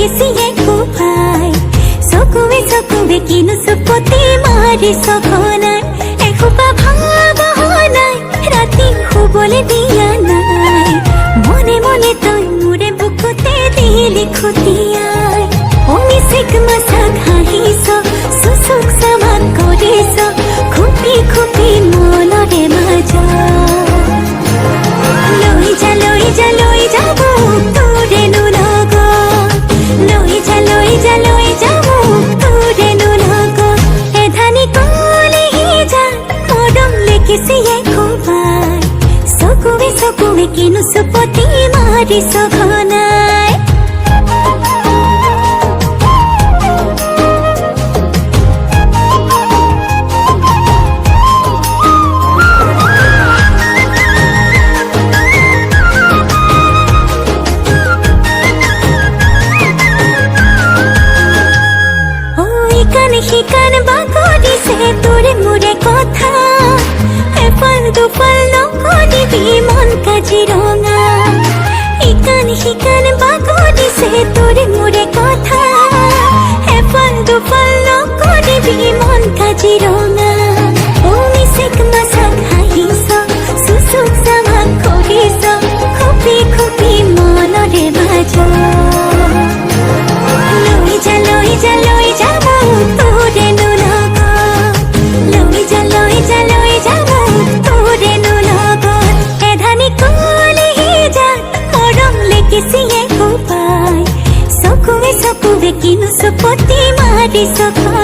লেগেছিয়ে কোপাই চকুৱে কিনো চুপতি মাৰি সঘনাই এসোপা ভাবহনাই ৰাতি শুবলৈ দিয়া নাই মনে মনে তই মোৰে বুকুতে দিলি খুটিয়াই অমিচিক মাছাক হাঁহিছ চুচুক চামাক কৰিছ খুপি খুপি মনৰে মাজত লৈ যা মোক তোৰেনো লগত লৈ যা মোক তোৰেনো লগত এধানি কলিহি যা মৰম লেগিছিয়ে কোবাই চকুৱে কিনো চুপতি মাৰি সঘনাই শিকান বাকৰিছে তোৰে মোৰে কথা এফাল দুফাল নকৰিবি মন কাজিৰঙা শিকান বাকৰিছে তোৰে মোৰে কথা এফাল দুফাল নকৰিবি মন কাজিৰঙা অমিচিক মাছাক হাঁহিছ চুচুক চামাক কৰিছ খুপি খুপি মনৰে মাজত লৈ যা মোক তোৰেনো লগত লৈ যা মোক তোৰেনো লগত এধানি কলিহি যা মৰম লেগিছিয়ে কোপাই চকুৱে কিনো চুপতি মাৰি সঘনাই